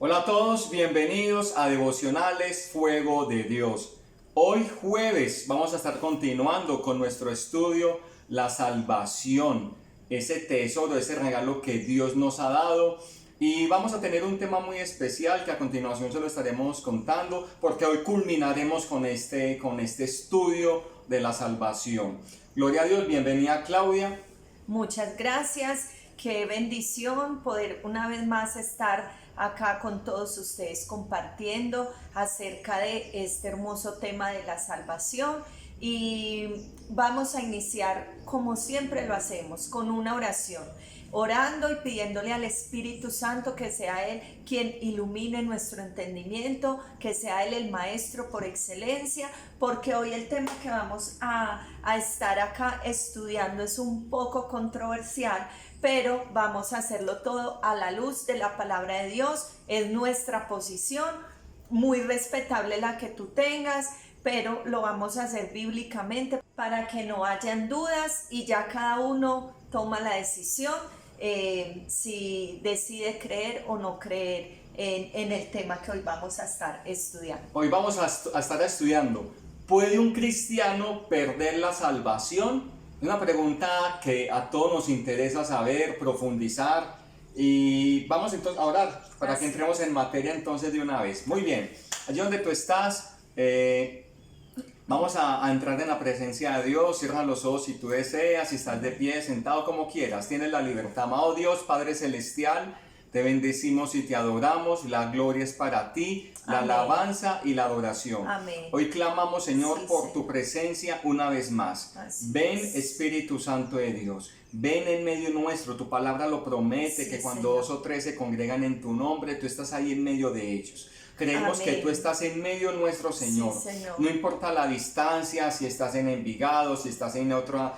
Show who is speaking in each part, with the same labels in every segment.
Speaker 1: Hola a todos, bienvenidos a Devocionales Fuego de Dios. Hoy jueves vamos a estar continuando con nuestro estudio La salvación, ese tesoro, ese regalo que Dios nos ha dado. Y vamos a tener un tema muy especial que a continuación se lo estaremos contando porque hoy culminaremos con este estudio de la salvación. Gloria a Dios, bienvenida Claudia.
Speaker 2: Muchas gracias, qué bendición poder una vez más estar acá con todos ustedes compartiendo acerca de este hermoso tema de la salvación. Y vamos a iniciar como siempre lo hacemos, con una oración, orando y pidiéndole al Espíritu Santo que sea Él quien ilumine nuestro entendimiento, que sea Él el maestro por excelencia, porque hoy el tema que vamos a estar acá estudiando es un poco controversial, pero vamos a hacerlo todo a la luz de la palabra de Dios. Es nuestra posición, muy respetable la que tú tengas, pero lo vamos a hacer bíblicamente para que no hayan dudas y ya cada uno toma la decisión si decide creer o no creer en el tema que hoy vamos a estar estudiando.
Speaker 1: Hoy vamos a estar estudiando, ¿puede un cristiano perder la salvación? Es una pregunta que a todos nos interesa saber, profundizar, y vamos entonces a orar para que entremos en materia entonces de una vez. Muy bien, allí donde tú estás, vamos a entrar en la presencia de Dios. Cierra los ojos si tú deseas, si estás de pie, sentado, como quieras, tienes la libertad. Amado Dios, Padre Celestial, te bendecimos y te adoramos, la gloria es para ti, la
Speaker 2: Amén.
Speaker 1: Alabanza y la adoración.
Speaker 2: Amén.
Speaker 1: Hoy clamamos, Señor,
Speaker 2: Sí,
Speaker 1: por
Speaker 2: Señor.
Speaker 1: tu presencia una vez más.
Speaker 2: Así
Speaker 1: Ven,
Speaker 2: es.
Speaker 1: Espíritu Santo de Dios, ven en medio nuestro, tu palabra lo promete,
Speaker 2: Sí,
Speaker 1: que cuando
Speaker 2: Señor.
Speaker 1: 2 o 3 se congregan en tu nombre, tú estás ahí en medio de ellos. Creemos
Speaker 2: Amén.
Speaker 1: que tú estás en medio nuestro, Señor.
Speaker 2: Sí, Señor.
Speaker 1: No importa la distancia, si estás en Envigado, si estás en otro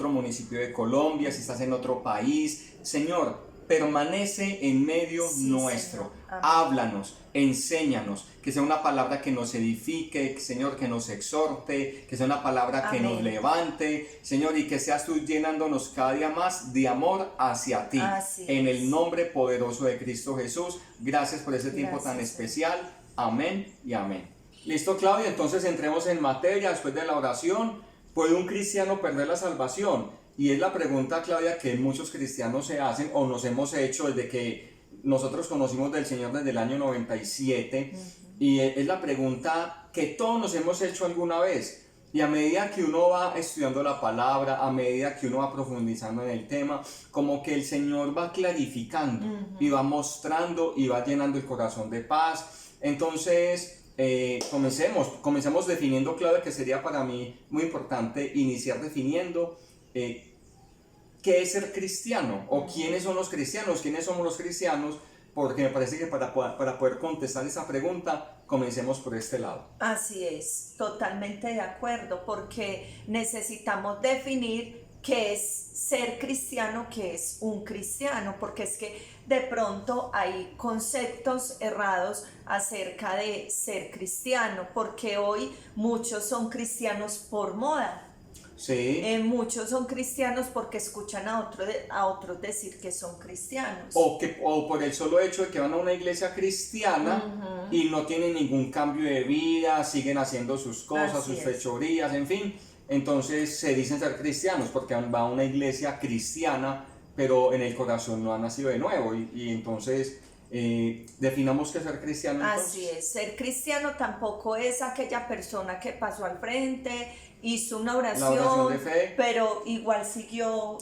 Speaker 1: municipio de Colombia, si estás en otro país. Señor, permanece en medio
Speaker 2: Sí,
Speaker 1: nuestro.
Speaker 2: Señor. Amén.
Speaker 1: Háblanos, enséñanos, que sea una palabra que nos edifique, Señor, que nos exhorte, que sea una palabra que
Speaker 2: Amén.
Speaker 1: nos levante, Señor, y que seas tú llenándonos cada día más de amor hacia ti.
Speaker 2: Así
Speaker 1: En
Speaker 2: es.
Speaker 1: el nombre poderoso de Cristo Jesús, gracias por ese tiempo tan
Speaker 2: Gracias,
Speaker 1: especial. Amén y amén. Listo, Claudia, entonces entremos en materia después de la oración. ¿Puede un cristiano perder la salvación? Y es la pregunta, Claudia, que muchos cristianos se hacen o nos hemos hecho desde que nosotros conocimos del Señor desde el año 97. Y es la pregunta que todos nos hemos hecho alguna vez. Y a medida que uno va estudiando la palabra, a medida que uno va profundizando en el tema, como que el Señor va clarificando y va mostrando y va llenando el corazón de paz. Entonces, comencemos definiendo, Claudia, que sería para mí muy importante iniciar definiendo qué es ser cristiano o quiénes son los cristianos, quiénes somos los cristianos, porque me parece que para poder contestar esa pregunta, comencemos por este lado.
Speaker 2: Así es, totalmente de acuerdo, porque necesitamos definir qué es ser cristiano, qué es un cristiano, porque es que de pronto hay conceptos errados acerca de ser cristiano, porque hoy muchos son cristianos por moda.
Speaker 1: Sí.
Speaker 2: Muchos son cristianos porque escuchan a otros decir que son cristianos.
Speaker 1: O por el solo hecho de que van a una iglesia cristiana y no tienen ningún cambio de vida, siguen haciendo sus cosas,
Speaker 2: Así
Speaker 1: sus
Speaker 2: es.
Speaker 1: fechorías, en fin. Entonces se dicen ser cristianos porque van a una iglesia cristiana, pero en el corazón no han nacido de nuevo. Y entonces definamos qué es ser cristiano. Entonces.
Speaker 2: Así es, ser cristiano tampoco es aquella persona que pasó al frente, hizo una
Speaker 1: La oración de fe.
Speaker 2: pero igual siguió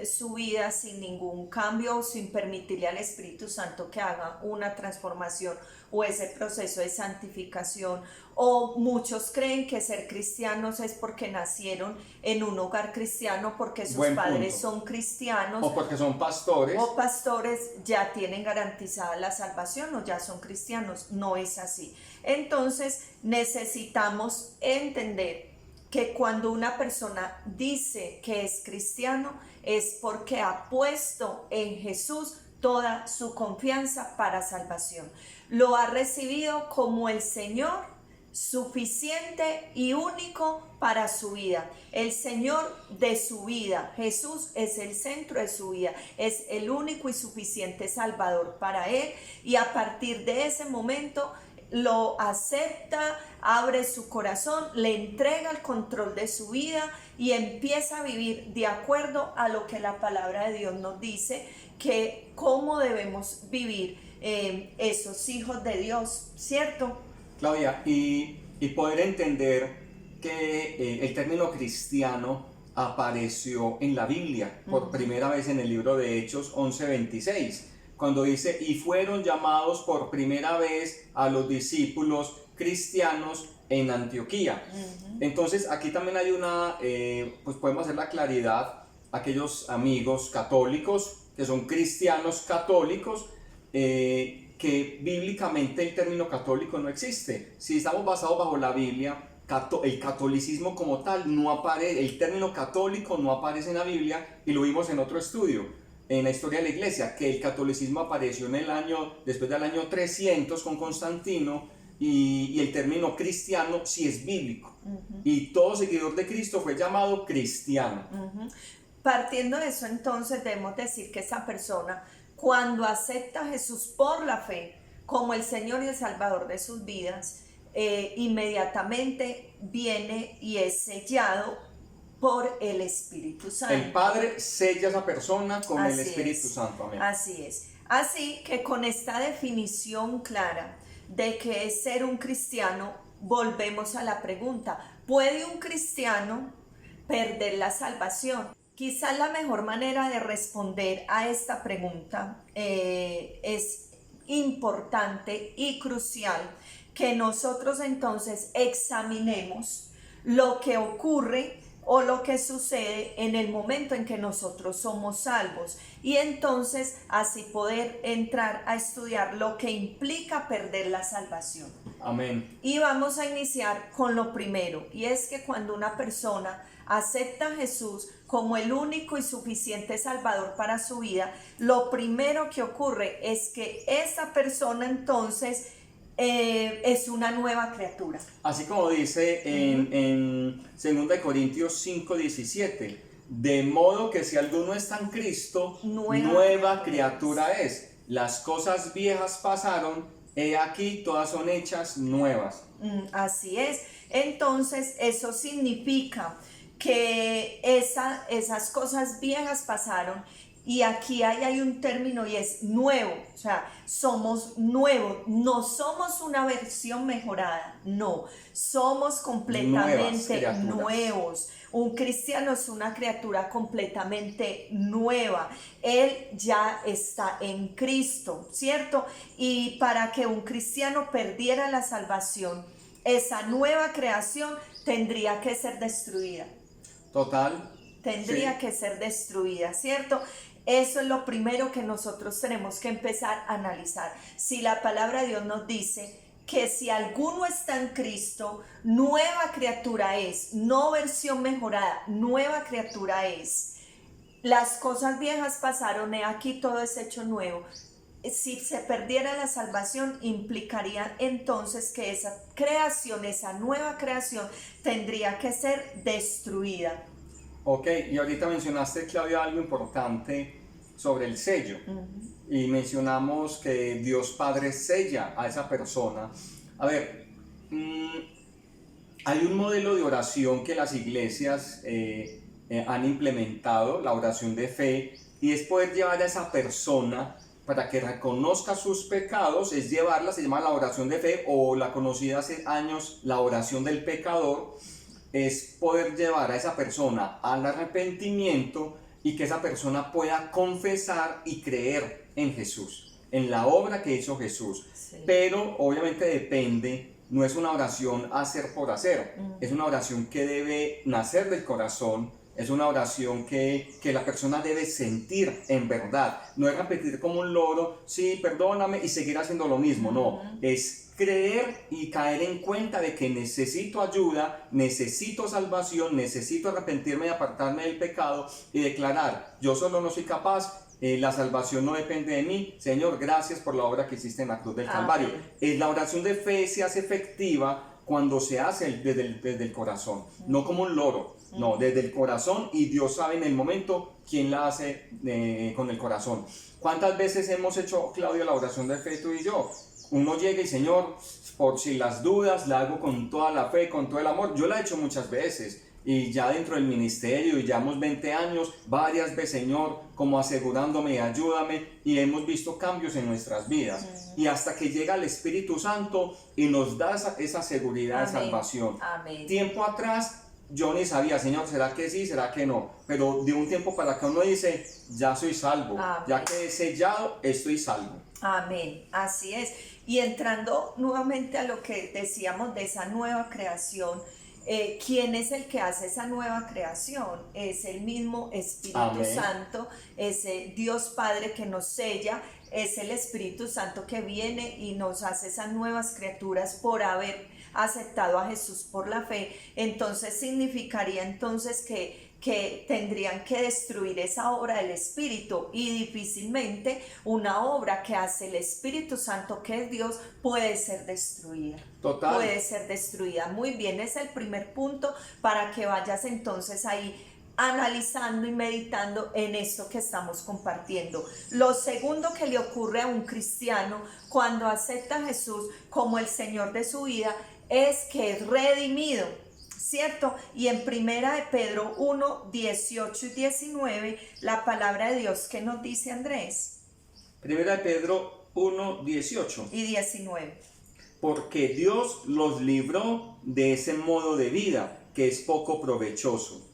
Speaker 2: su vida sin ningún cambio, sin permitirle al Espíritu Santo que haga una transformación o ese proceso de santificación. O muchos creen que ser cristianos es porque nacieron en un hogar cristiano, porque sus
Speaker 1: Buen
Speaker 2: padres
Speaker 1: punto.
Speaker 2: son cristianos.
Speaker 1: O porque son pastores.
Speaker 2: O pastores ya tienen garantizada la salvación o ya son cristianos. No es así. Entonces necesitamos entender que cuando una persona dice que es cristiano es porque ha puesto en Jesús toda su confianza para salvación. Lo ha recibido como el Señor suficiente y único para su vida, el Señor de su vida. Jesús es el centro de su vida, es el único y suficiente Salvador para él, y a partir de ese momento lo acepta, abre su corazón, le entrega el control de su vida y empieza a vivir de acuerdo a lo que la palabra de Dios nos dice, que cómo debemos vivir esos hijos de Dios, ¿cierto?
Speaker 1: Claudia, y poder entender que el término cristiano apareció en la Biblia por primera vez en el libro de Hechos 11:26, cuando dice: y fueron llamados por primera vez a los discípulos cristianos en Antioquía. Entonces aquí también hay pues podemos hacer la claridad a aquellos amigos católicos que son cristianos católicos, que bíblicamente el término católico no existe. Si estamos basados bajo la Biblia, el catolicismo como tal no aparece, el término católico no aparece en la Biblia, y lo vimos en otro estudio en la historia de la iglesia, que el catolicismo apareció después del año 300 con Constantino, y el término cristiano sí es bíblico, y todo seguidor de Cristo fue llamado cristiano.
Speaker 2: Partiendo de eso, entonces debemos decir que esa persona, cuando acepta a Jesús por la fe como el Señor y el Salvador de sus vidas, inmediatamente viene y es sellado por el Espíritu Santo.
Speaker 1: El Padre sella a esa persona con el Espíritu Santo. Amén.
Speaker 2: Así es. Así que con esta definición clara de qué es ser un cristiano, volvemos a la pregunta: ¿puede un cristiano perder la salvación? Quizás la mejor manera de responder a esta pregunta es importante y crucial que nosotros entonces examinemos lo que ocurre o lo que sucede en el momento en que nosotros somos salvos, y entonces así poder entrar a estudiar lo que implica perder la salvación.
Speaker 1: Amén.
Speaker 2: Y vamos a iniciar con lo primero, y es que cuando una persona acepta a Jesús como el único y suficiente Salvador para su vida, lo primero que ocurre es que esa persona entonces es una nueva criatura.
Speaker 1: Así como dice en 2 Corintios 5:17, de modo que si alguno está en Cristo, nueva criatura es. Las cosas viejas pasaron, he aquí todas son hechas nuevas.
Speaker 2: Así es. Entonces eso significa que esas cosas viejas pasaron, y aquí hay un término, y es nuevo. O sea, somos nuevos, no somos una versión mejorada, no, somos completamente nuevos. Un cristiano es una criatura completamente nueva, él ya está en Cristo, ¿cierto? Y para que un cristiano perdiera la salvación, esa nueva creación tendría que ser destruida.
Speaker 1: Total.
Speaker 2: Tendría que ser destruida, ¿cierto? Eso es lo primero que nosotros tenemos que empezar a analizar. Si la palabra de Dios nos dice que si alguno está en Cristo, nueva criatura es, no versión mejorada, nueva criatura es. Las cosas viejas pasaron, he aquí todo es hecho nuevo. Si se perdiera la salvación, implicaría entonces que esa creación, esa nueva creación, tendría que ser destruida.
Speaker 1: Ok, y ahorita mencionaste, Claudia, algo importante sobre el sello. Y mencionamos que Dios Padre sella a esa persona. A ver, hay un modelo de oración que las iglesias han implementado, la oración de fe, y es poder llevar a esa persona para que reconozca sus pecados, es llevarla, se llama la oración de fe, o la conocida hace años, la oración del pecador. Es poder llevar a esa persona al arrepentimiento y que esa persona pueda confesar y creer en Jesús, en la obra que hizo Jesús. Sí. Pero obviamente depende, no es una oración hacer por hacer, es una oración que debe nacer del corazón, es una oración que la persona debe sentir en verdad. No es repetir como un loro, sí, perdóname, y seguir haciendo lo mismo, no, es creer y caer en cuenta de que necesito ayuda, necesito salvación, necesito arrepentirme y apartarme del pecado, y declarar: yo solo no soy capaz, la salvación no depende de mí, Señor, gracias por la obra que hiciste en la cruz del Calvario. La oración de fe se hace efectiva cuando se hace desde el corazón, no como un loro, no, desde el corazón, y Dios sabe en el momento quién la hace con el corazón. ¿Cuántas veces hemos hecho, Claudia, la oración de fe tú y yo? Uno llega y Señor, por si las dudas, la hago con toda la fe, con todo el amor. Yo la he hecho muchas veces. Y ya dentro del ministerio, y llevamos 20 años, varias veces, Señor, como asegurándome, ayúdame, y hemos visto cambios en nuestras vidas. Y hasta que llega el Espíritu Santo y nos da esa seguridad de salvación.
Speaker 2: Amén.
Speaker 1: Tiempo atrás, yo ni sabía, Señor, ¿será que sí, será que no? Pero de un tiempo para acá uno dice, ya soy salvo, ya que he sellado, estoy salvo.
Speaker 2: Amén, así es. Y entrando nuevamente a lo que decíamos de esa nueva creación, ¿quién es el que hace esa nueva creación? Es el mismo Espíritu
Speaker 1: Amén.
Speaker 2: Santo, es Dios Padre que nos sella, es el Espíritu Santo que viene y nos hace esas nuevas criaturas por haber aceptado a Jesús por la fe. Entonces significaría entonces que tendrían que destruir esa obra del Espíritu, y difícilmente una obra que hace el Espíritu Santo, que es Dios, puede ser destruida.
Speaker 1: Total.
Speaker 2: Puede ser destruida. Muy bien, es el primer punto para que vayas entonces ahí analizando y meditando en esto que estamos compartiendo. Lo segundo que le ocurre a un cristiano cuando acepta a Jesús como el Señor de su vida es que es redimido, ¿cierto? Y en primera de Pedro 1, 18 y 19, la palabra de Dios, ¿qué nos dice, Andrés?
Speaker 1: Primera de Pedro 1, 18.
Speaker 2: Y 19.
Speaker 1: Porque Dios los libró de ese modo de vida que es poco provechoso,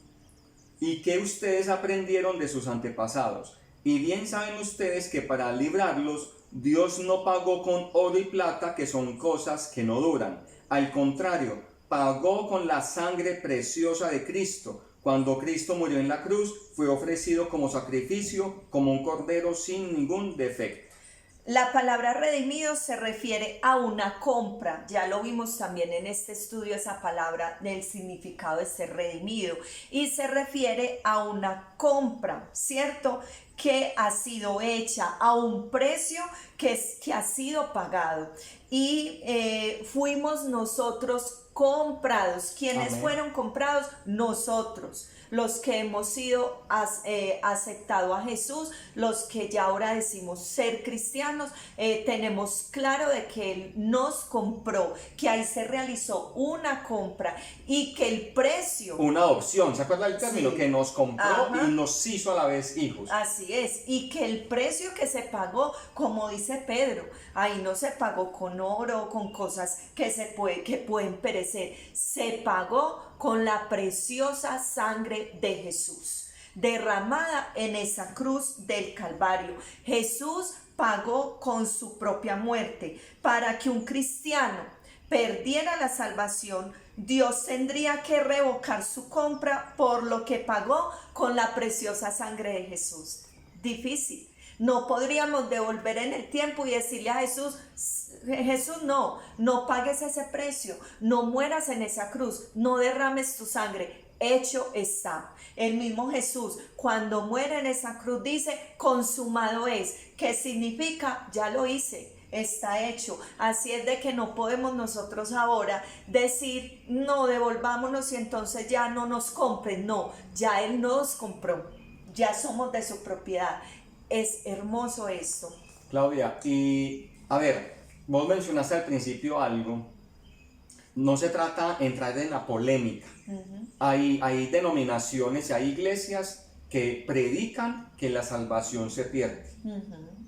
Speaker 1: y que ustedes aprendieron de sus antepasados. Y bien saben ustedes que para librarlos, Dios no pagó con oro y plata, que son cosas que no duran. Al contrario, pagó con la sangre preciosa de Cristo. Cuando Cristo murió en la cruz, fue ofrecido como sacrificio, como un cordero sin ningún defecto.
Speaker 2: La palabra redimido se refiere a una compra. Ya lo vimos también en este estudio, esa palabra del significado de ser redimido. Y se refiere a una compra, ¿cierto? Que ha sido hecha a un precio que ha sido pagado. Y fuimos nosotros comprados. ¿Quiénes
Speaker 1: Amén.
Speaker 2: fueron comprados? Nosotros, los que hemos sido aceptado a Jesús, los que ya ahora decimos ser cristianos, tenemos claro de que Él nos compró, que ahí se realizó una compra y que el precio...
Speaker 1: Una adopción, ¿se acuerda el término?
Speaker 2: Sí.
Speaker 1: Que nos compró.
Speaker 2: Ajá.
Speaker 1: Y nos hizo a la vez hijos.
Speaker 2: Así es, y que el precio que se pagó, como dice Pedro, ahí no se pagó con oro, con cosas que pueden perecer, se pagó con la preciosa sangre de Jesús, derramada en esa cruz del Calvario. Jesús pagó con su propia muerte. Para que un cristiano perdiera la salvación, Dios tendría que revocar su compra por lo que pagó con la preciosa sangre de Jesús. Difícil. No podríamos devolver en el tiempo y decirle a Jesús, Jesús, no pagues ese precio, no mueras en esa cruz, no derrames tu sangre. Hecho está. El mismo Jesús, cuando muere en esa cruz, dice, consumado es, que significa, ya lo hice, está hecho. Así es de que no podemos nosotros ahora decir, no, devolvámonos y entonces ya no nos compren. No, ya Él nos compró, ya somos de su propiedad. Es hermoso esto.
Speaker 1: Claudia, y a ver, vos mencionaste al principio algo. No se trata de entrar en la polémica. Hay denominaciones y hay iglesias que predican que la salvación se pierde.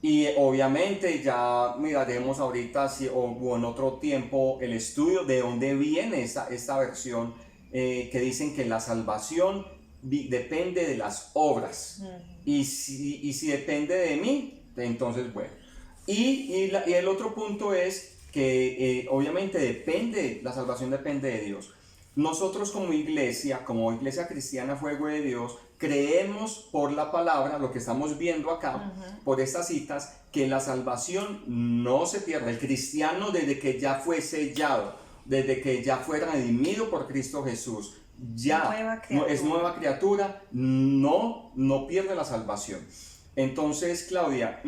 Speaker 1: Y obviamente ya miraremos ahorita o en otro tiempo el estudio de dónde viene esta versión que dicen que la salvación depende de las obras. Y si depende de mí, entonces bueno. Y el otro punto es que obviamente la salvación depende de Dios. Nosotros como iglesia cristiana Fuego de Dios, creemos por la palabra, lo que estamos viendo acá, por estas citas, que la salvación no se pierde. El cristiano, desde que ya fue sellado, desde que ya fue redimido por Cristo Jesús, ya es nueva criatura, no pierde la salvación. Entonces, Claudia,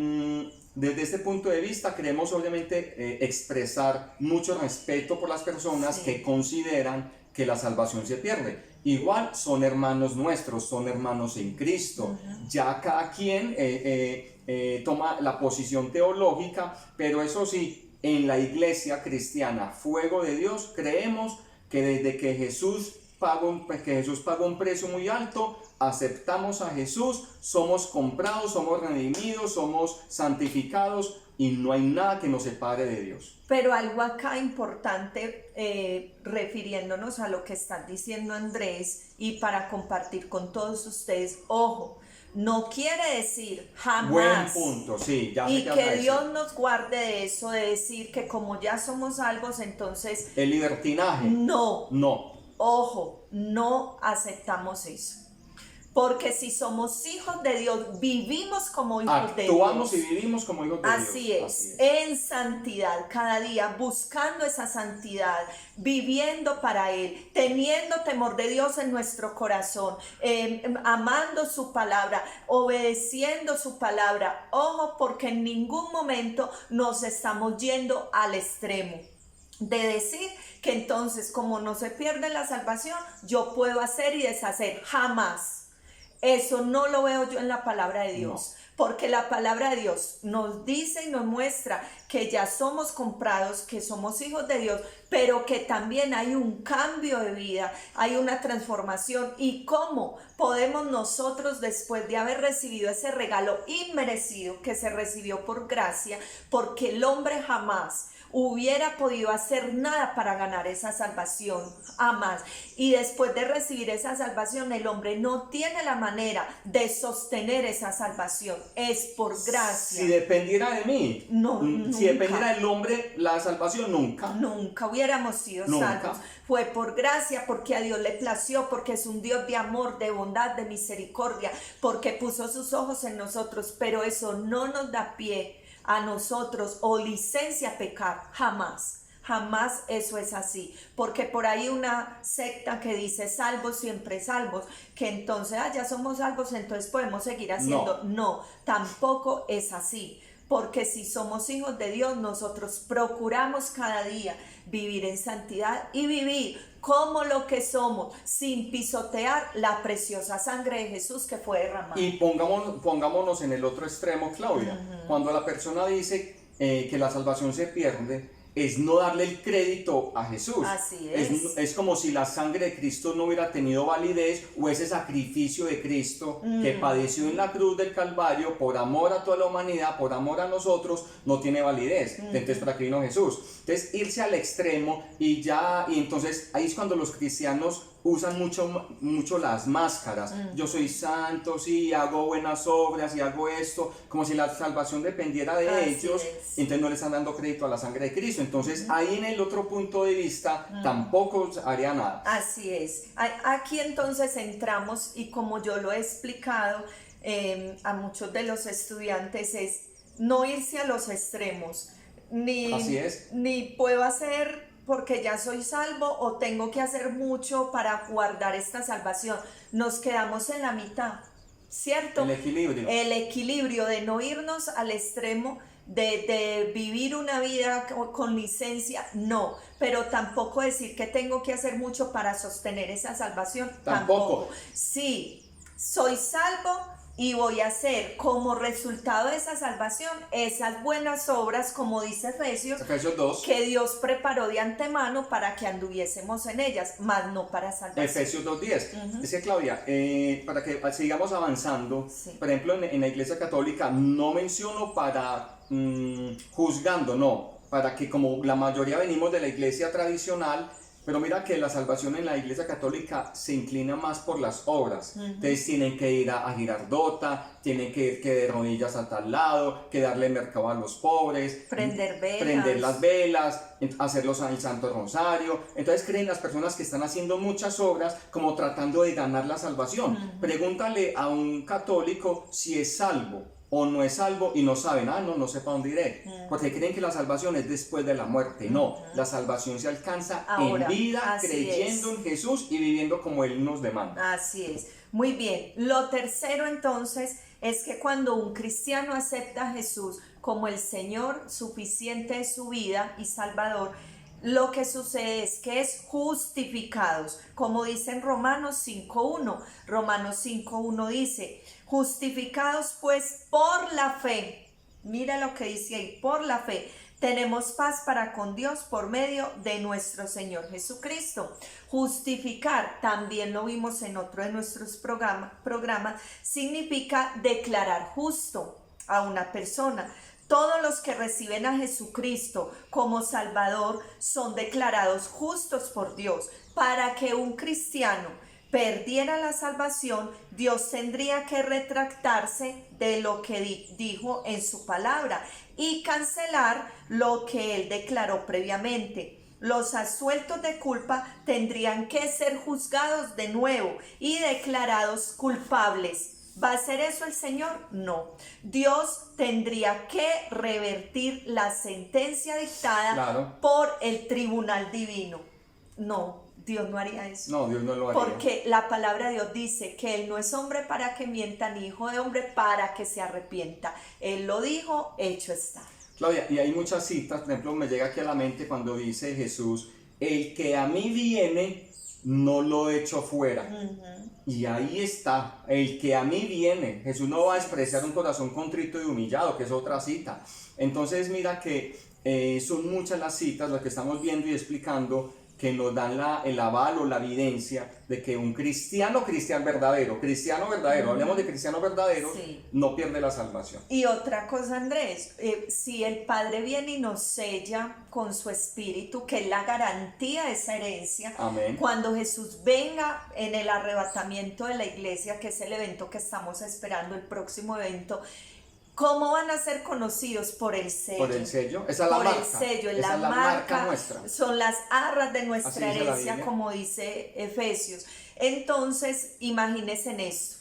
Speaker 1: desde este punto de vista queremos obviamente expresar mucho respeto por las personas que consideran que la salvación se pierde. Igual son hermanos nuestros, son hermanos en Cristo. Ya cada quien toma la posición teológica, pero eso sí, en la iglesia cristiana, Fuego de Dios, creemos que desde que Jesús pagó un precio muy alto, aceptamos a Jesús, somos comprados, somos redimidos, somos santificados y no hay nada que nos separe de Dios.
Speaker 2: Pero algo acá importante, refiriéndonos a lo que está diciendo Andrés y para compartir con todos ustedes, ojo, no quiere decir jamás.
Speaker 1: Buen punto, sí, ya sé
Speaker 2: y
Speaker 1: qué vas a
Speaker 2: que
Speaker 1: decir.
Speaker 2: Dios nos guarde de eso, de decir que como ya somos salvos, entonces
Speaker 1: El libertinaje.
Speaker 2: no.
Speaker 1: No.
Speaker 2: Ojo, no aceptamos eso. Porque si somos hijos de Dios, vivimos como hijos de Dios.
Speaker 1: Actuamos y vivimos como hijos de
Speaker 2: Así
Speaker 1: Dios.
Speaker 2: es, en santidad, cada día buscando esa santidad, viviendo para Él, teniendo temor de Dios en nuestro corazón, amando su palabra, obedeciendo su palabra. Ojo, porque en ningún momento nos estamos yendo al extremo de decir que entonces como no se pierde la salvación, yo puedo hacer y deshacer, jamás. Eso no lo veo yo en la palabra de Dios, porque la palabra de Dios nos dice y nos muestra que ya somos comprados, que somos hijos de Dios, pero que también hay un cambio de vida, hay una transformación. ¿Y cómo podemos nosotros, después de haber recibido ese regalo inmerecido que se recibió por gracia, porque el hombre jamás hubiera podido hacer nada para ganar esa salvación, jamás, y después de recibir esa salvación el hombre no tiene la manera de sostener esa salvación, es por gracia.
Speaker 1: Si dependiera de mí, si dependiera del hombre, la salvación
Speaker 2: nunca hubiéramos sido salvos. Fue por gracia, porque a Dios le plació, porque es un Dios de amor, de bondad, de misericordia, porque puso sus ojos en nosotros, pero eso no nos da pie a nosotros o licencia a pecar, jamás eso es así, porque por ahí una secta que dice salvos siempre salvos, que entonces ya somos salvos, entonces podemos seguir haciendo. No, tampoco es así, porque si somos hijos de Dios, nosotros procuramos cada día vivir en santidad y vivir como lo que somos, sin pisotear la preciosa sangre de Jesús que fue derramada.
Speaker 1: Y pongámonos en el otro extremo, Claudia. Cuando la persona dice que la salvación se pierde, es no darle el crédito a Jesús.
Speaker 2: Así
Speaker 1: es como si la sangre de Cristo no hubiera tenido validez, o ese sacrificio de Cristo que padeció en la cruz del Calvario por amor a toda la humanidad, por amor a nosotros, no tiene validez. Entonces, ¿para qué vino Jesús? Entonces, irse al extremo y entonces ahí es cuando los cristianos usan mucho las máscaras. Yo soy santo, sí, hago buenas obras y hago esto, como si la salvación dependiera de ellos. Entonces no le están dando crédito a la sangre de Cristo. Entonces ahí en el otro punto de vista tampoco haría nada.
Speaker 2: Así es. Aquí entonces entramos, y como yo lo he explicado a muchos de los estudiantes, es no irse a los extremos. Ni puedo hacer porque ya soy salvo, o tengo que hacer mucho para guardar esta salvación. Nos quedamos en la mitad, ¿cierto? El equilibrio de no irnos al extremo de vivir una vida con licencia, no, pero tampoco decir que tengo que hacer mucho para sostener esa salvación, tampoco. Sí, soy salvo y voy a hacer como resultado de esa salvación esas buenas obras, como dice Efesios 2, que Dios preparó de antemano para que anduviésemos en ellas, mas no para salvación.
Speaker 1: Efesios 2:10. Dice Claudia, para que sigamos avanzando, por ejemplo en la Iglesia Católica no menciono para juzgando, no, para que como la mayoría venimos de la iglesia tradicional, pero mira que la salvación en la Iglesia Católica se inclina más por las obras. Entonces tienen que ir a Girardota, tienen que ir de rodillas a tal lado, que darle mercado a los pobres, prender las velas, hacerlos al Santo Rosario. Entonces creen las personas que están haciendo muchas obras como tratando de ganar la salvación. Pregúntale a un católico si es salvo o no es salvo y no saben, no sé para dónde iré, porque creen que la salvación es después de la muerte. No, la salvación se alcanza ahora, en vida, creyendo en Jesús y viviendo como Él nos demanda.
Speaker 2: Así es. Muy bien. Lo tercero entonces es que cuando un cristiano acepta a Jesús como el Señor suficiente de su vida y Salvador, lo que sucede es que es justificados, como dice en Romanos 5.1. Romanos 5.1 dice, justificados pues por la fe. Mira lo que dice ahí, por la fe. Tenemos paz para con Dios por medio de nuestro Señor Jesucristo. Justificar, también lo vimos en otro de nuestros programas, significa declarar justo a una persona. Todos los que reciben a Jesucristo como Salvador son declarados justos por Dios. Para que un cristiano perdiera la salvación, Dios tendría que retractarse de lo que dijo en su palabra y cancelar lo que él declaró previamente. Los absueltos de culpa tendrían que ser juzgados de nuevo y declarados culpables. ¿Va a hacer eso el Señor? No. Dios tendría que revertir la sentencia dictada por el tribunal divino. No, Dios no haría eso.
Speaker 1: No, Dios no lo haría.
Speaker 2: Porque la palabra de Dios dice que Él no es hombre para que mienta, ni hijo de hombre para que se arrepienta. Él lo dijo, hecho está.
Speaker 1: Claudia, y hay muchas citas, por ejemplo, me llega aquí a la mente cuando dice Jesús, el que a mí viene, no lo echo fuera. Y ahí está, el que a mí viene. Jesús no va a despreciar un corazón contrito y humillado, que es otra cita. Entonces mira que son muchas las citas, las que estamos viendo y explicando, que nos dan el aval o la evidencia de que un cristiano verdadero, hablemos de cristiano verdadero, sí, no pierde la salvación.
Speaker 2: Y otra cosa, Andrés, si el Padre viene y nos sella con su Espíritu, que es la garantía de esa herencia,
Speaker 1: amén,
Speaker 2: cuando Jesús venga en el arrebatamiento de la iglesia, que es el evento que estamos esperando, el próximo evento, ¿cómo van a ser conocidos? Por el sello.
Speaker 1: Por el sello, esa es la marca.
Speaker 2: Por el sello,
Speaker 1: esa
Speaker 2: es la marca
Speaker 1: nuestra.
Speaker 2: Son las arras de nuestra herencia, como dice Efesios. Entonces, imagínense en esto.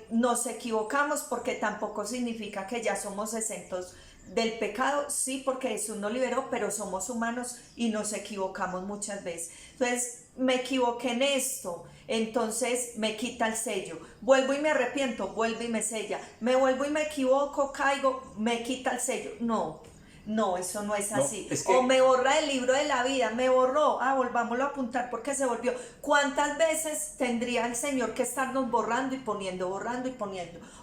Speaker 2: Nos equivocamos porque tampoco significa que ya somos exentos del pecado, sí, porque Jesús nos liberó, pero somos humanos y nos equivocamos muchas veces. Entonces, me equivoqué en esto, entonces me quita el sello. Vuelvo y me arrepiento, vuelvo y me sella. Me vuelvo y me equivoco, caigo, me quita el sello. No, eso no es así.
Speaker 1: No, es que...
Speaker 2: O me borra el libro de la vida, me borró, volvámoslo a apuntar porque se volvió. ¿Cuántas veces tendría el Señor que estarnos borrando y poniendo?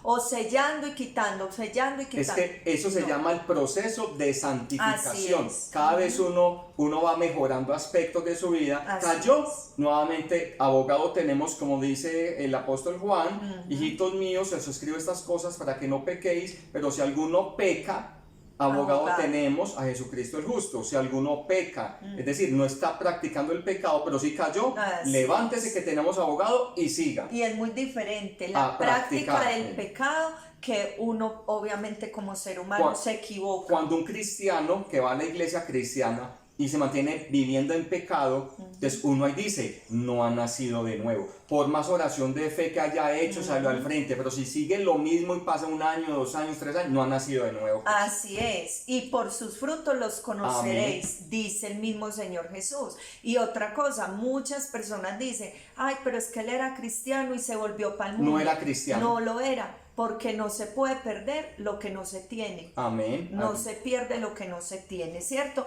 Speaker 2: O sellando y quitando, sellando y quitando.
Speaker 1: Es que eso se llama el proceso de santificación. Cada vez uno va mejorando aspectos de su vida. Cayó, nuevamente, abogado tenemos, como dice el apóstol Juan, hijitos míos, os escribo estas cosas para que no pequéis, pero si alguno peca, abogado tenemos a Jesucristo el justo. Si alguno peca, es decir, no está practicando el pecado, pero si cayó, levántese que tenemos abogado y siga.
Speaker 2: Y es muy diferente la práctica del pecado, que uno obviamente como ser humano se equivoca.
Speaker 1: Cuando un cristiano que va a la iglesia cristiana y se mantiene viviendo en pecado, entonces uno ahí dice, no ha nacido de nuevo. Por más oración de fe que haya hecho, salió al frente, pero si sigue lo mismo y pasa 1 año, 2 años, 3 años, no ha nacido de nuevo.
Speaker 2: Así es, y por sus frutos los conoceréis, amén, dice el mismo Señor Jesús. Y otra cosa, muchas personas dicen, ay, pero es que él era cristiano y se volvió para el mundo.
Speaker 1: No era cristiano.
Speaker 2: No lo era, porque no se puede perder lo que no se tiene.
Speaker 1: Amén.
Speaker 2: No se pierde lo que no se tiene, ¿cierto?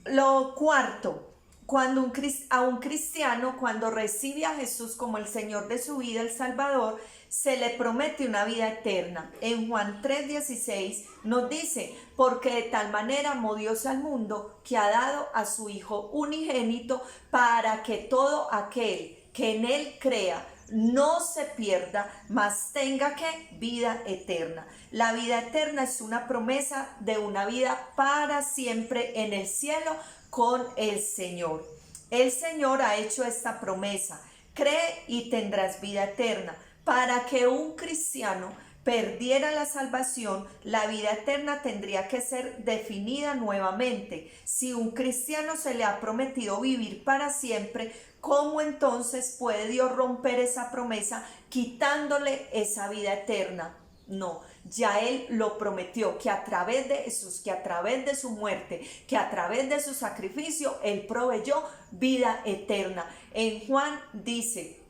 Speaker 2: Lo cuarto, cuando a un cristiano, cuando recibe a Jesús como el Señor de su vida, el Salvador, se le promete una vida eterna. En Juan 3:16 nos dice, porque de tal manera amó Dios al mundo que ha dado a su Hijo unigénito para que todo aquel que en él crea no se pierda, mas tenga que vida eterna. La vida eterna es una promesa de una vida para siempre en el cielo con el Señor. El Señor ha hecho esta promesa: cree y tendrás vida eterna. Para que un cristiano perdiera la salvación, la vida eterna tendría que ser definida nuevamente. Si un cristiano se le ha prometido vivir para siempre, ¿cómo entonces puede Dios romper esa promesa quitándole esa vida eterna? No, ya Él lo prometió, que a través de Jesús, que a través de su muerte, que a través de su sacrificio, Él proveyó vida eterna. En Juan dice,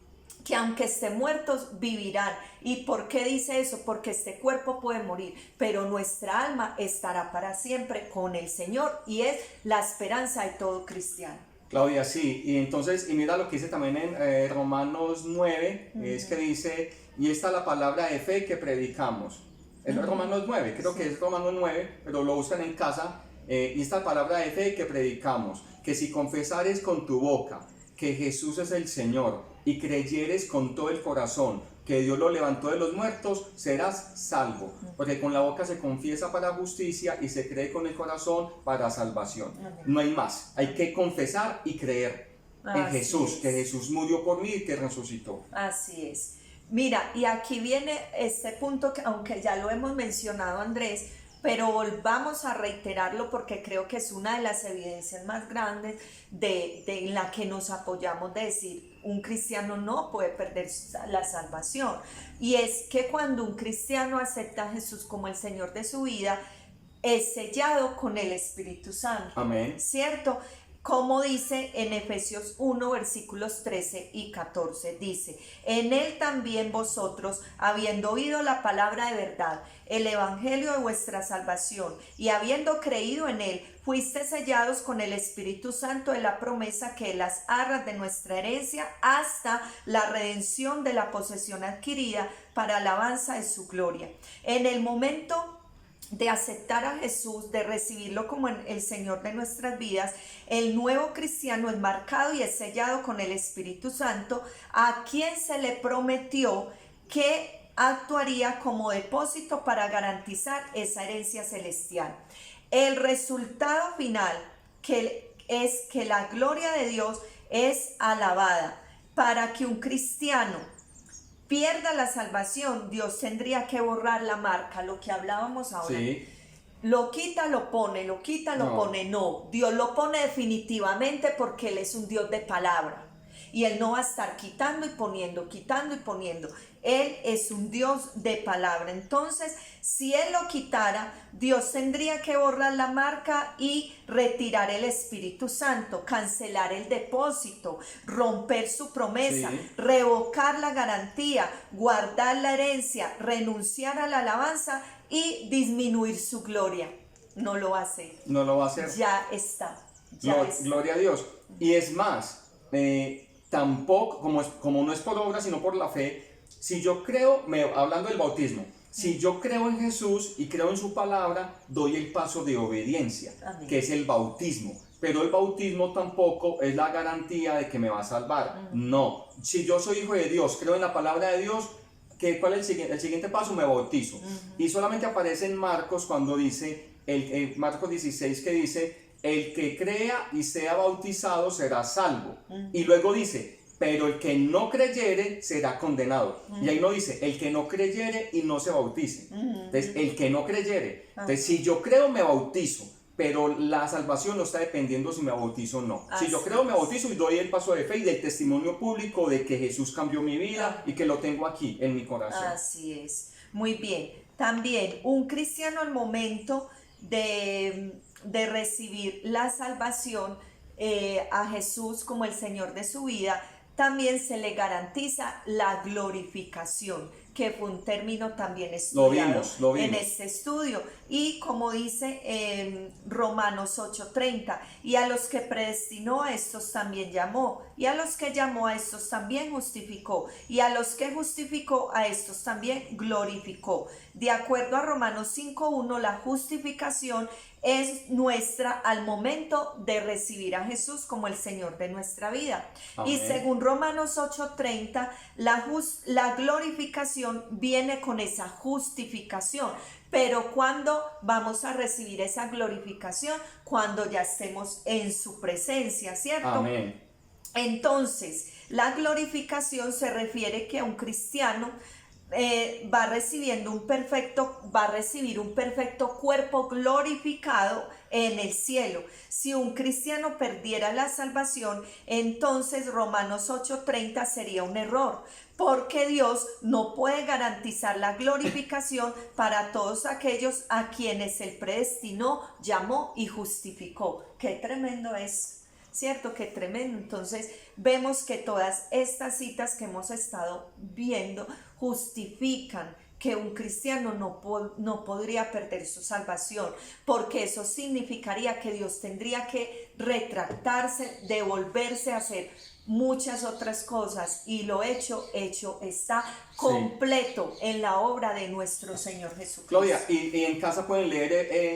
Speaker 2: que aunque estén muertos, vivirán. ¿Y por qué dice eso? Porque este cuerpo puede morir, pero nuestra alma estará para siempre con el Señor, y es la esperanza de todo cristiano.
Speaker 1: Claudia, sí, y entonces, y mira lo que dice también en Romanos 9, es que dice, y esta es la palabra de fe que predicamos. Es Romanos 9, creo que es Romanos 9, pero lo buscan en casa, y esta palabra de fe que predicamos, que si confesares con tu boca que Jesús es el Señor, y creyeres con todo el corazón que Dios lo levantó de los muertos, serás salvo. Porque con la boca se confiesa para justicia y se cree con el corazón para salvación. No hay más. Hay que confesar y creer en Jesús, que Jesús murió por mí y que resucitó.
Speaker 2: Así es. Mira, y aquí viene este punto que, aunque ya lo hemos mencionado, Andrés, pero volvamos a reiterarlo porque creo que es una de las evidencias más grandes en la que nos apoyamos, de decir, un cristiano no puede perder la salvación. Y es que cuando un cristiano acepta a Jesús como el Señor de su vida, es sellado con el Espíritu Santo.
Speaker 1: Amén.
Speaker 2: ¿Cierto? Como dice en Efesios 1, versículos 13 y 14, dice, en él también vosotros, habiendo oído la palabra de verdad, el evangelio de vuestra salvación, y habiendo creído en él, fuisteis sellados con el Espíritu Santo de la promesa, que es las arras de nuestra herencia, hasta la redención de la posesión adquirida para alabanza de su gloria. En el momento de aceptar a Jesús, de recibirlo como el Señor de nuestras vidas, el nuevo cristiano es marcado y es sellado con el Espíritu Santo, a quien se le prometió que actuaría como depósito para garantizar esa herencia celestial. El resultado final es que la gloria de Dios es alabada. Para que un cristiano pierda la salvación, Dios tendría que borrar la marca, lo que hablábamos ahora.
Speaker 1: Sí.
Speaker 2: Lo quita, lo pone, lo quita, lo pone. No, Dios lo pone definitivamente porque Él es un Dios de palabra. Y Él no va a estar quitando y poniendo, quitando y poniendo. Él es un Dios de palabra. Entonces, si Él lo quitara, Dios tendría que borrar la marca y retirar el Espíritu Santo, cancelar el depósito, romper su promesa, revocar la garantía, guardar la herencia, renunciar a la alabanza y disminuir su gloria. No lo va a hacer.
Speaker 1: No lo va a hacer.
Speaker 2: Ya está.
Speaker 1: Gloria a Dios. Y es más, tampoco, como no es por obra, sino por la fe, si yo creo, hablando del bautismo, si yo creo en Jesús y creo en su palabra, doy el paso de obediencia, que es el bautismo. Pero el bautismo tampoco es la garantía de que me va a salvar. No, si yo soy hijo de Dios, creo en la palabra de Dios, ¿cuál es el siguiente paso? Me bautizo. Y solamente aparece en Marcos cuando dice, Marcos 16, que dice, el que crea y sea bautizado será salvo. Y luego dice, pero el que no creyere será condenado. Y ahí no dice, el que no creyere y no se bautice. Entonces, el que no creyere. Entonces, si yo creo, me bautizo. Pero la salvación no está dependiendo si me bautizo o no. Si yo creo, me bautizo y doy el paso de fe y del testimonio público de que Jesús cambió mi vida y que lo tengo aquí en mi corazón.
Speaker 2: Así es. Muy bien. También un cristiano al momento de recibir la salvación, a Jesús como el Señor de su vida, también se le garantiza la glorificación, que fue un término también estudiado
Speaker 1: lo vimos.
Speaker 2: en este estudio. Y como dice en Romanos 8:30, y a los que predestinó a estos también llamó, y a los que llamó a estos también justificó, y a los que justificó a estos también glorificó. De acuerdo a Romanos 5:1, la justificación es nuestra al momento de recibir a Jesús como el Señor de nuestra vida. Amén. Y según Romanos 8:30, la glorificación viene con esa justificación. Pero ¿cuándo vamos a recibir esa glorificación? Cuando ya estemos en su presencia, ¿cierto?
Speaker 1: Amén.
Speaker 2: Entonces, la glorificación se refiere que un cristiano va a recibir un perfecto cuerpo glorificado en el cielo. Si un cristiano perdiera la salvación, entonces Romanos 8:30 sería un error, porque Dios no puede garantizar la glorificación para todos aquellos a quienes Él predestinó, llamó y justificó. ¡Qué tremendo es! ¿cierto? Qué tremendo. Entonces vemos que todas estas citas que hemos estado viendo justifican que un cristiano no podría perder su salvación, porque eso significaría que Dios tendría que retractarse, devolverse a hacer muchas otras cosas, y lo hecho está completo en la obra de nuestro Señor Jesucristo.
Speaker 1: Claudia, y en casa pueden leer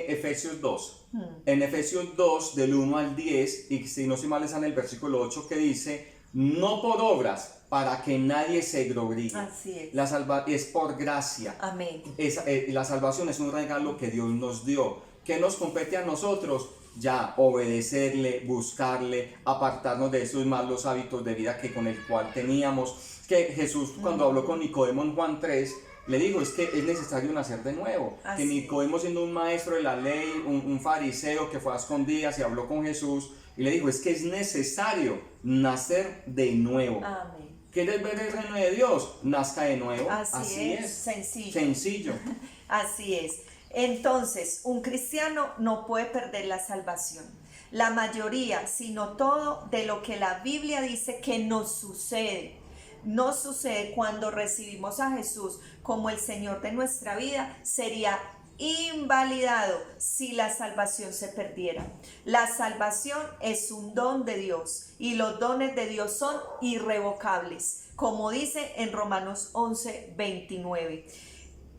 Speaker 1: Efesios 2. En Efesios 2, del 1 al 10, y si no se mal está en el versículo 8, que dice: no por obras, para que nadie se gloríe.
Speaker 2: Así es.
Speaker 1: Es por gracia.
Speaker 2: Amén.
Speaker 1: La salvación es un regalo que Dios nos dio. ¿Qué nos compete a nosotros? Ya, obedecerle, buscarle, apartarnos de esos malos hábitos de vida que con el cual teníamos. Que Jesús, cuando habló con Nicodemo en Juan 3, le dijo, es que es necesario nacer de nuevo.
Speaker 2: Así
Speaker 1: que Nicodemo, siendo un maestro de la ley, un fariseo que fue a escondidas y habló con Jesús, y le dijo, es que es necesario nacer de nuevo.
Speaker 2: Amén.
Speaker 1: ¿Quieres ver el reino de Dios? Nazca de nuevo.
Speaker 2: Así es. Sencillo.
Speaker 1: Sencillo.
Speaker 2: Así es. Entonces, un cristiano no puede perder la salvación. La mayoría, sino todo, de lo que la Biblia dice que nos sucede cuando recibimos a Jesús como el Señor de nuestra vida, sería invalidado si la salvación se perdiera. La salvación es un don de Dios, y los dones de Dios son irrevocables, como dice en Romanos 11:29.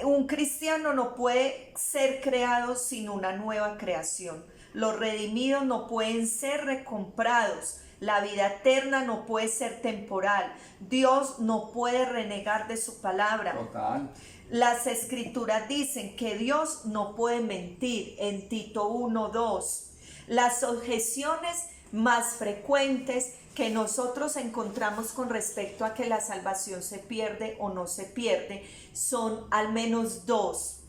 Speaker 2: Un cristiano no puede ser creado sin una nueva creación. Los redimidos no pueden ser recomprados. La vida eterna no puede ser temporal. Dios no puede renegar de su palabra.
Speaker 1: Total.
Speaker 2: Las escrituras dicen que Dios no puede mentir en Tito 1:2. Las objeciones más frecuentes que nosotros encontramos con respecto a que la salvación se pierde o no se pierde son al menos dos.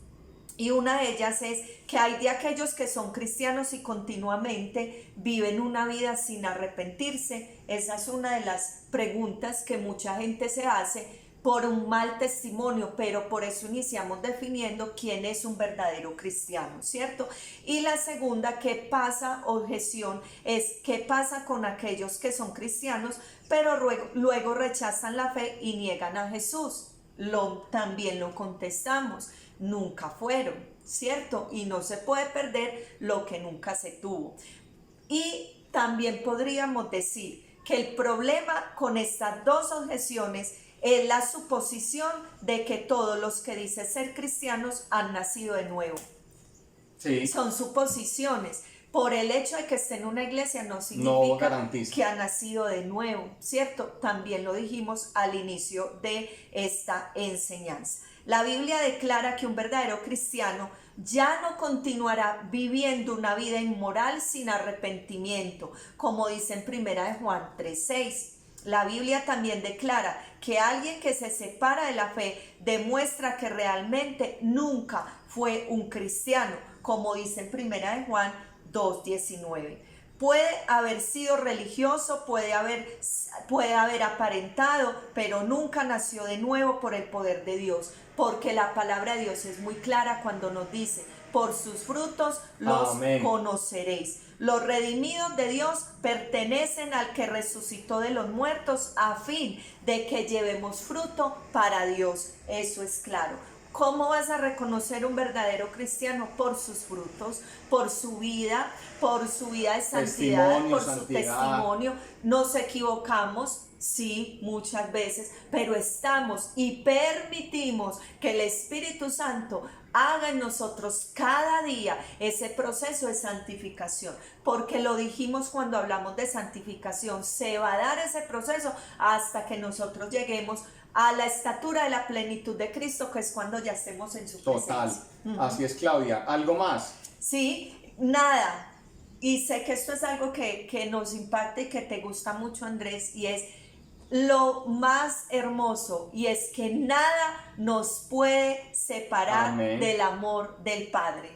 Speaker 2: Y una de ellas es que hay de aquellos que son cristianos y continuamente viven una vida sin arrepentirse. Esa es una de las preguntas que mucha gente se hace por un mal testimonio, pero por eso iniciamos definiendo quién es un verdadero cristiano, ¿cierto? Y la segunda objeción es qué pasa con aquellos que son cristianos, pero luego rechazan la fe y niegan a Jesús. También lo contestamos, nunca fueron, ¿cierto? Y no se puede perder lo que nunca se tuvo. Y también podríamos decir que el problema con estas dos objeciones es la suposición de que todos los que dicen ser cristianos han nacido de nuevo.
Speaker 1: Sí.
Speaker 2: Son suposiciones. Por el hecho de que esté en una iglesia no significa que ha nacido de nuevo, ¿cierto? También lo dijimos al inicio de esta enseñanza. La Biblia declara que un verdadero cristiano ya no continuará viviendo una vida inmoral sin arrepentimiento, como dice en 1 Juan 3:6. La Biblia también declara que alguien que se separa de la fe demuestra que realmente nunca fue un cristiano, como dice en 1 Juan 2:19. Puede haber sido religioso, puede haber aparentado, pero nunca nació de nuevo por el poder de Dios, porque la palabra de Dios es muy clara cuando nos dice, por sus frutos los conoceréis. Los redimidos de Dios pertenecen al que resucitó de los muertos a fin de que llevemos fruto para Dios. Eso es claro. ¿Cómo vas a reconocer un verdadero cristiano? Por sus frutos, por su vida de santidad, su testimonio. Nos equivocamos, sí, muchas veces, pero estamos y permitimos que el Espíritu Santo haga en nosotros cada día ese proceso de santificación, porque lo dijimos cuando hablamos de santificación, se va a dar ese proceso hasta que nosotros lleguemos a la estatura de la plenitud de Cristo, que es cuando ya estemos en su presencia.
Speaker 1: Total, así es, Claudia. ¿Algo más?
Speaker 2: Sí, nada, y sé que esto es algo que nos impacta y que te gusta mucho, Andrés, y es lo más hermoso, y es que nada nos puede separar del amor del Padre.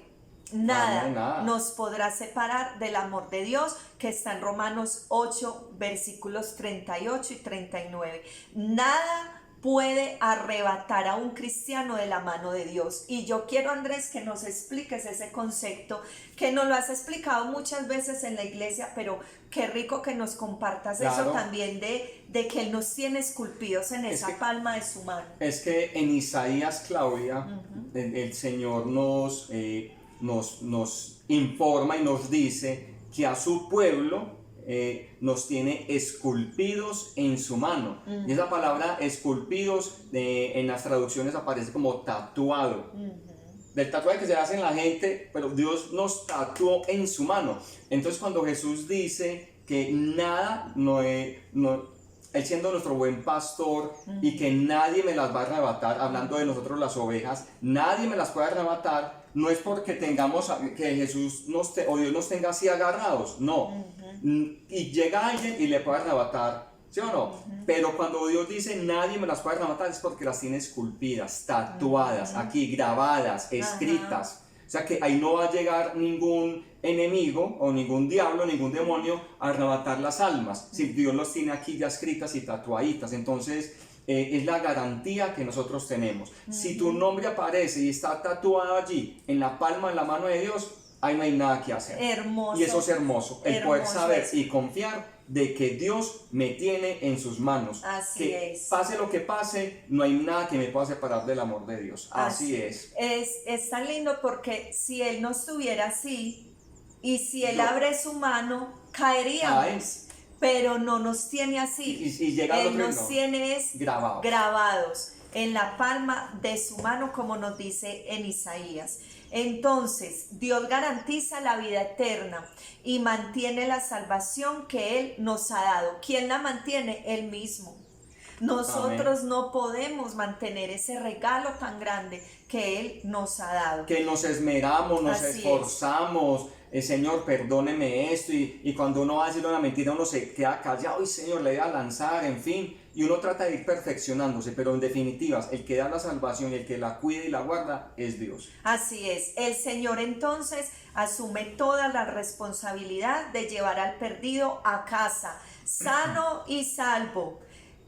Speaker 2: Nada nos podrá separar del amor de Dios, que está en Romanos 8, versículos 38 y 39. Nada puede arrebatar a un cristiano de la mano de Dios. Y yo quiero, Andrés, que nos expliques ese concepto, que nos lo has explicado muchas veces en la iglesia, pero qué rico que nos compartas
Speaker 1: Claro.
Speaker 2: eso también de que Él nos tiene esculpidos en esa palma de su mano.
Speaker 1: Es que en Isaías, Claudia, el Señor nos informa y nos dice que a su pueblo nos tiene esculpidos en su mano. Y esa palabra esculpidos en las traducciones aparece como tatuado. Del tatuaje que se hace en la gente, pero Dios nos tatuó en su mano. Entonces cuando Jesús dice que nada, Él siendo nuestro buen pastor y que nadie me las va a arrebatar, hablando de nosotros las ovejas, nadie me las puede arrebatar, no es porque tengamos, que Jesús o Dios nos tenga así agarrados, no. Y llega alguien y le puede arrebatar, ¿sí o no? Pero cuando Dios dice nadie me las puede arrebatar es porque las tiene esculpidas, tatuadas, aquí grabadas, escritas. O sea que ahí no va a llegar ningún enemigo o ningún diablo, ningún demonio a arrebatar las almas. Si Dios los tiene aquí ya escritas y tatuaditas, entonces es la garantía que nosotros tenemos. Si tu nombre aparece y está tatuado allí en la palma de la mano de Dios, ahí no hay nada que hacer.
Speaker 2: Hermoso.
Speaker 1: Y eso es hermoso, el poder saber
Speaker 2: eso.
Speaker 1: y confiar de que Dios me tiene en sus manos.
Speaker 2: Así
Speaker 1: que
Speaker 2: es.
Speaker 1: pase lo que pase, no hay nada que me pueda separar del amor de Dios. Así es.
Speaker 2: Es tan lindo porque si Él no estuviera así y si Él abre su mano, caeríamos. Pero no nos tiene así.
Speaker 1: Y llega
Speaker 2: Él nos tiene grabados en la palma de su mano, como nos dice en Isaías. Entonces, Dios garantiza la vida eterna y mantiene la salvación que Él nos ha dado. ¿Quién la mantiene? Él mismo. Nosotros no podemos mantener ese regalo tan grande que Él nos ha dado.
Speaker 1: Que nos esmeramos, nos esforzamos. Señor, perdóneme esto, y cuando uno va a decir una mentira, uno se queda callado, y Señor, le voy a lanzar, en fin, y uno trata de ir perfeccionándose, pero en definitiva, el que da la salvación y el que la cuida y la guarda es Dios.
Speaker 2: Así es, el Señor entonces asume toda la responsabilidad de llevar al perdido a casa, sano y salvo.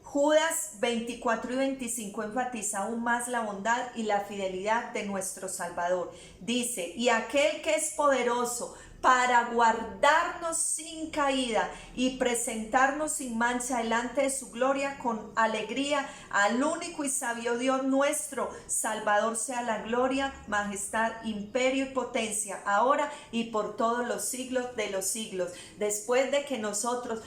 Speaker 2: Judas 24 y 25 enfatiza aún más la bondad y la fidelidad de nuestro Salvador. Dice, y aquel que es poderoso para guardarnos sin caída y presentarnos sin mancha delante de su gloria con alegría, al único y sabio Dios nuestro Salvador sea la gloria, majestad, imperio y potencia, ahora y por todos los siglos de los siglos. Después de que nosotros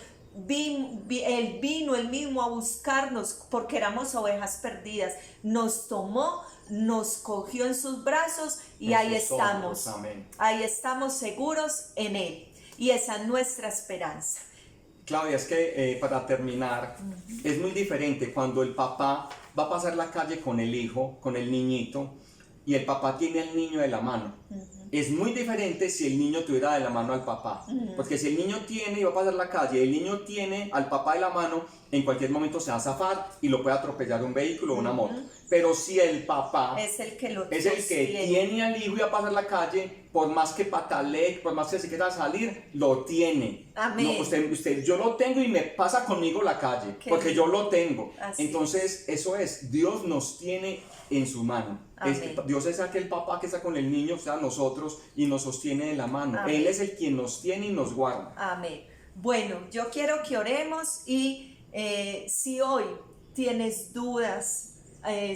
Speaker 2: Él vino él mismo a buscarnos porque éramos ovejas perdidas, nos tomó, nos cogió en sus brazos y ahí estamos. Ahí estamos seguros en Él y esa es nuestra esperanza.
Speaker 1: Claudia, es que para terminar, es muy diferente cuando el papá va a pasar la calle con el hijo, con el niñito, y el papá tiene al niño de la mano. Es muy diferente si el niño tuviera de la mano al papá, porque si el niño tiene y va a pasar la calle, el niño tiene al papá de la mano, en cualquier momento se va a zafar y lo puede atropellar un vehículo o una moto. Pero si el papá
Speaker 2: es el que
Speaker 1: tiene al hijo y va a pasar la calle, por más que patalee, por más que se quiera salir, lo tiene.
Speaker 2: Amén.
Speaker 1: No, yo lo tengo y me pasa conmigo la calle, porque yo lo tengo.
Speaker 2: Así
Speaker 1: Entonces, eso es, Dios nos tiene en su mano. Dios es aquel papá que está con el niño, o sea, nosotros, y nos sostiene de la mano.
Speaker 2: Amén.
Speaker 1: Él es el quien nos tiene y nos guarda.
Speaker 2: Amén. Bueno, yo quiero que oremos y si hoy tienes dudas,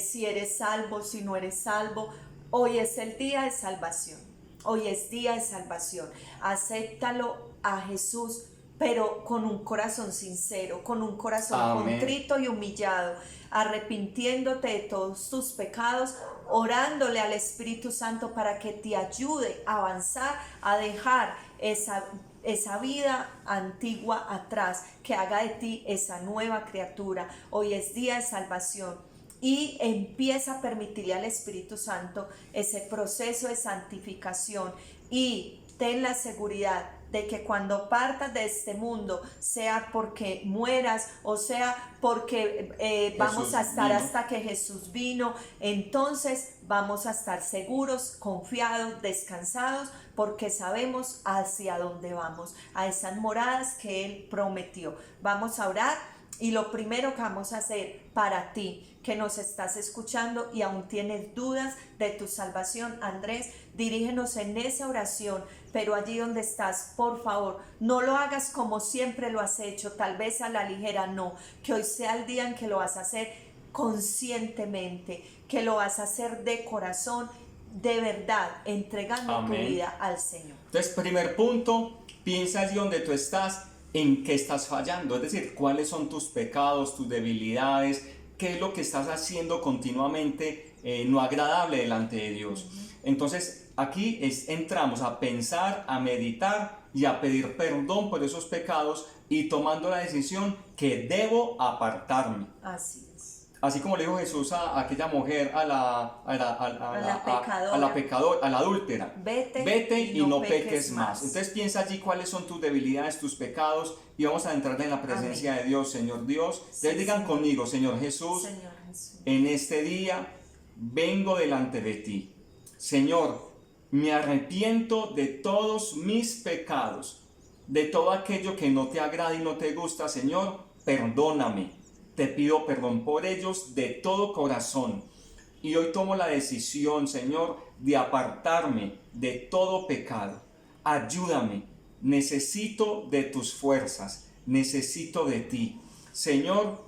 Speaker 2: si eres salvo, si no eres salvo, hoy es el día de salvación. Hoy es día de salvación. Acéptalo a Jesús, pero con un corazón sincero, con un corazón contrito y humillado, arrepintiéndote de todos tus pecados, orándole al Espíritu Santo para que te ayude a avanzar, a dejar esa vida antigua atrás, que haga de ti esa nueva criatura. Hoy es día de salvación. Y empieza a permitirle al Espíritu Santo ese proceso de santificación y ten la seguridad de que cuando partas de este mundo, sea porque mueras o sea porque vamos a estar hasta que Jesús vino, entonces vamos a estar seguros, confiados, descansados, porque sabemos hacia dónde vamos, a esas moradas que Él prometió. Vamos a orar Y lo primero que vamos a hacer para ti, que nos estás escuchando y aún tienes dudas de tu salvación, Andrés, dirígenos en esa oración, pero allí donde estás, por favor, no lo hagas como siempre lo has hecho, tal vez a la ligera, no, que hoy sea el día en que lo vas a hacer conscientemente, que lo vas a hacer de corazón, de verdad, entregando
Speaker 1: Amén.
Speaker 2: tu vida al Señor.
Speaker 1: Entonces, primer punto, piensa allí donde tú estás, en qué estás fallando, es decir, cuáles son tus pecados, tus debilidades, qué es lo que estás haciendo continuamente no agradable delante de Dios. Entonces, aquí entramos a pensar, a meditar y a pedir perdón por esos pecados y tomando la decisión que debo apartarme.
Speaker 2: Así es.
Speaker 1: Así como le dijo Jesús a aquella mujer, a la pecadora, a la adúltera, vete y no peques más. Entonces piensa allí cuáles son tus debilidades, tus pecados, y vamos a entrar en la presencia de Dios, Señor Dios. Ustedes digan conmigo, Señor Jesús, en este día vengo delante de ti. Señor, me arrepiento de todos mis pecados, de todo aquello que no te agrada y no te gusta, Señor, perdóname. Te pido perdón por ellos de todo corazón. Y hoy tomo la decisión, Señor, de apartarme de todo pecado. Ayúdame. Necesito de tus fuerzas. Necesito de ti. Señor,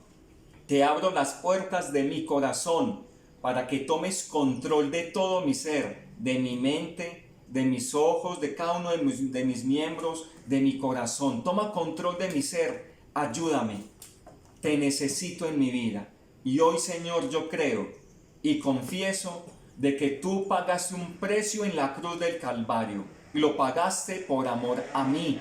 Speaker 1: te abro las puertas de mi corazón para que tomes control de todo mi ser, de mi mente, de mis ojos, de cada uno de mis miembros, de mi corazón. Toma control de mi ser. Ayúdame. Te necesito en mi vida. Y hoy, Señor, yo creo y confieso de que tú pagaste un precio en la cruz del Calvario. Y lo pagaste por amor a mí.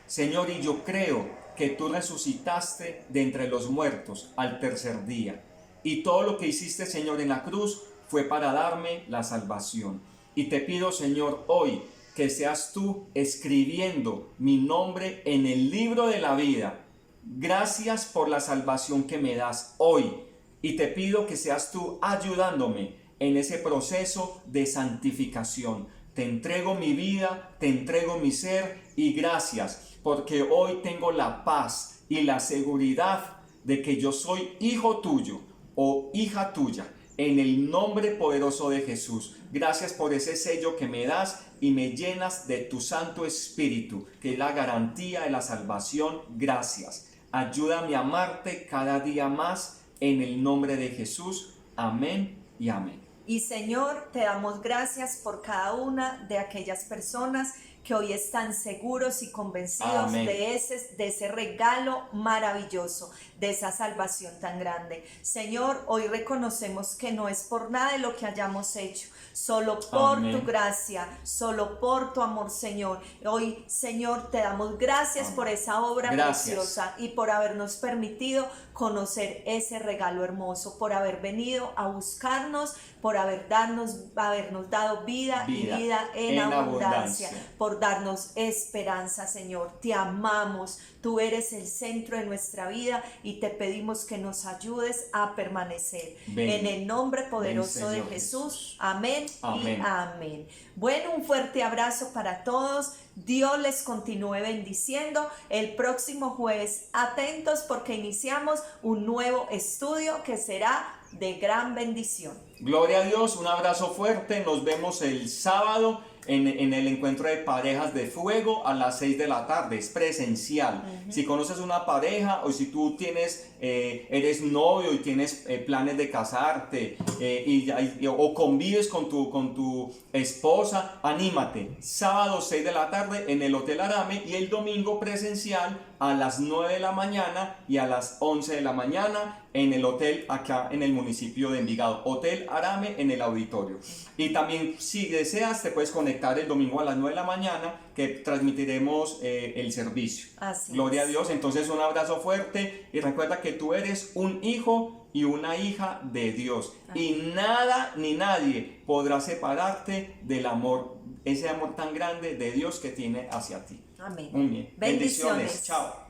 Speaker 1: Señor, y yo creo que tú resucitaste de entre los muertos al tercer día. Y todo lo que hiciste, Señor, en la cruz fue para darme la salvación. Y te pido, Señor, hoy que seas tú escribiendo mi nombre en el libro de la vida. Gracias por la salvación que me das hoy y te pido que seas tú ayudándome en ese proceso de santificación. Te entrego mi vida, te entrego mi ser y gracias porque hoy tengo la paz y la seguridad de que yo soy hijo tuyo o hija tuya en el nombre poderoso de Jesús. Gracias por ese sello que me das y me llenas de tu Santo Espíritu, que es la garantía de la salvación. Gracias. Ayúdame a amarte cada día más en el nombre de Jesús. Amén y amén.
Speaker 2: Y Señor, te damos gracias por cada una de aquellas personas que hoy están seguros y convencidos de ese regalo maravilloso, de esa salvación tan grande. Señor, hoy reconocemos que no es por nada de lo que hayamos hecho, solo por tu gracia, solo por tu amor, Señor. Hoy, Señor, te damos gracias por esa obra preciosa y por habernos permitido conocer ese regalo hermoso, por haber venido a buscarnos, por habernos dado vida y vida en abundancia, por darnos esperanza, Señor. Te amamos, tú eres el centro de nuestra vida y te pedimos que nos ayudes a permanecer. En el nombre poderoso de Jesús. Amén y amén. Bueno, un fuerte abrazo para todos. Dios les continúe bendiciendo. El próximo jueves, atentos porque iniciamos un nuevo estudio que será de gran bendición.
Speaker 1: Gloria a Dios, un abrazo fuerte. Nos vemos el sábado en el encuentro de parejas de fuego a las 6 de la tarde. Es presencial. Si conoces una pareja o si tú eres novio y tienes planes de casarte o convives con tu esposa, anímate. Sábado 6 de la tarde en el Hotel Arame y el domingo presencial a las 9 de la mañana y a las 11 de la mañana en el hotel acá en el municipio de Envigado. Hotel Arame en el auditorio. Y también si deseas te puedes conectar el domingo a las 9 de la mañana que transmitiremos el servicio.
Speaker 2: Así
Speaker 1: Gloria a Dios. Entonces un abrazo fuerte y recuerda que tú eres un hijo y una hija de Dios. Y nada ni nadie podrá separarte del amor, ese amor tan grande de Dios que tiene hacia ti.
Speaker 2: Amén.
Speaker 1: Muy bien. Bendiciones. Chao.